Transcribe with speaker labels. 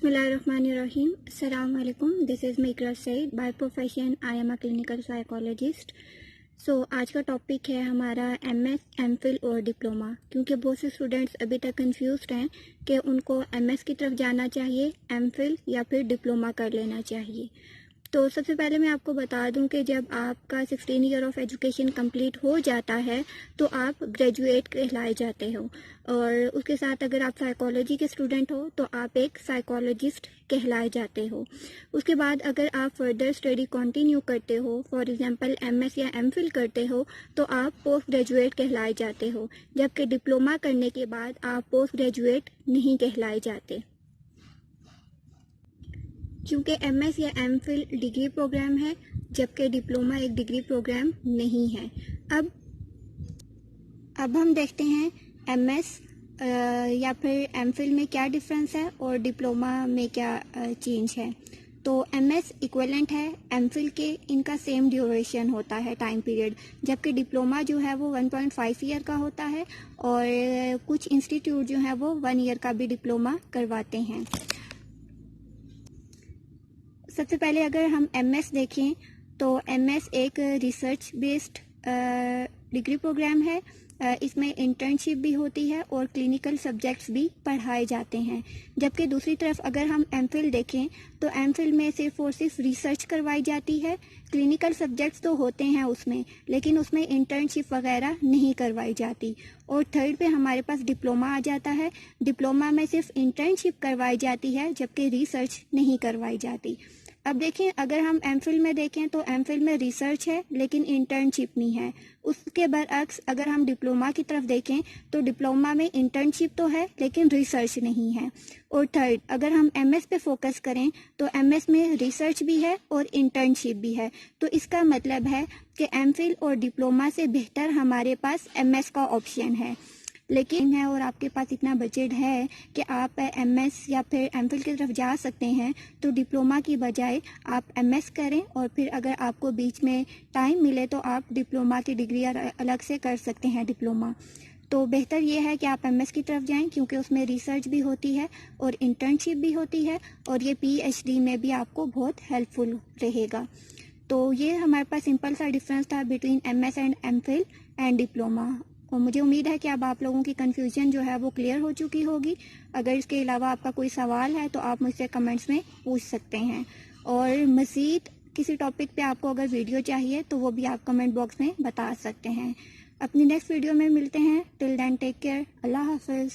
Speaker 1: Bismillahirrahmanirrahim. Assalamu alaikum. This is Mikra Said. By profession, I am a clinical psychologist. आज का topic है हमारा MS, MPhil और diploma, क्योंकि बहुत से स्टूडेंट्स अभी तक कंफ्यूज्ड हैं कि उनको MS की तरफ जाना चाहिए, MPhil या फिर डिप्लोमा कर लेना चाहिए। तो सबसे पहले मैं आपको बता दूं कि जब आपका 16 ईयर ऑफ एजुकेशन कंप्लीट हो जाता है तो आप ग्रेजुएट कहलाए जाते हो, और उसके साथ अगर आप साइकोलॉजी के स्टूडेंट हो तो आप एक साइकोलॉजिस्ट कहलाए जाते हो। उसके बाद अगर आप फर्दर स्टडी कंटिन्यू करते हो, फॉर एग्जांपल MS या MPhil करते हो, तो आप पोस्ट ग्रेजुएट कहलाए जाते हो, जबकि डिप्लोमा करने के बाद आप पोस्ट ग्रेजुएट नहीं कहलाए जाते, क्योंकि MS या MPhil डिग्री प्रोग्राम है जबकि डिप्लोमा एक डिग्री प्रोग्राम नहीं है। अब हम देखते हैं MS या फिर MPhil में क्या डिफरेंस है और डिप्लोमा में क्या चेंज है। तो MS इक्विवेलेंट है MPhil के, इनका सेम ड्यूरेशन होता है टाइम पीरियड, जबकि डिप्लोमा जो है वो 1.5 ईयर का होता है, और कुछ इंस्टीट्यूट जो है वो 1 ईयर का भी डिप्लोमा करवाते हैं। सबसे पहले अगर हम MS देखें तो MS एक रिसर्च बेस्ड डिग्री प्रोग्राम है। इसमें इंटर्नशिप भी होती है और क्लिनिकल सब्जेक्ट्स भी पढ़ाए जाते हैं, जबकि दूसरी तरफ अगर हम MPhil देखें तो MPhil में सिर्फ और सिर्फ रिसर्च करवाई जाती है। क्लिनिकल सब्जेक्ट्स तो होते हैं उसमें, लेकिन उसमें इंटर्नशिप वगैरह नहीं करवाई जाती। और थर्ड पे हमारे पास डिप्लोमा आ जाता है। डिप्लोमा में सिर्फ इंटर्नशिप करवाई जाती है जबकि रिसर्च नहीं करवाई जाती। अब देखें, अगर हम MPhil में देखें तो MPhil में रिसर्च है लेकिन इंटर्नशिप नहीं है। उसके बरअक्स अगर हम डिप्लोमा की तरफ देखें तो डिप्लोमा में इंटर्नशिप तो है लेकिन रिसर्च नहीं है। और थर्ड, अगर हम MS पे फोकस करें तो MS में रिसर्च भी है और इंटर्नशिप भी है। तो इसका मतलब है कि MPhil और डिप्लोमा से बेहतर हमारे पास MS का ऑप्शन है, लेकिन है और आपके पास इतना बजट है कि आप MS या फिर MPhil की तरफ जा सकते हैं, तो डिप्लोमा की बजाय आप MS करें, और फिर अगर आपको बीच में टाइम मिले तो आप डिप्लोमा की डिग्री अलग से कर सकते हैं डिप्लोमा। तो बेहतर ये है कि आप MS की तरफ जाएं, क्योंकि उसमें रिसर्च भी होती है और इंटर्नशिप भी होती है, और ये PhD में भी आपको बहुत हेल्पफुल रहेगा। तो ये हमारे पास सिंपल सा डिफरेंस था between MS and MPhil and diploma, और मुझे उम्मीद है कि अब आप लोगों की कन्फ्यूजन जो है वो क्लियर हो चुकी होगी। अगर इसके अलावा आपका कोई सवाल है तो आप मुझसे कमेंट्स में पूछ सकते हैं, और मज़ीद किसी टॉपिक पे आपको अगर वीडियो चाहिए तो वो भी आप कमेंट बॉक्स में बता सकते हैं। अपनी नेक्स्ट वीडियो में मिलते हैं। Till then take care. अल्लाह हाफिज़।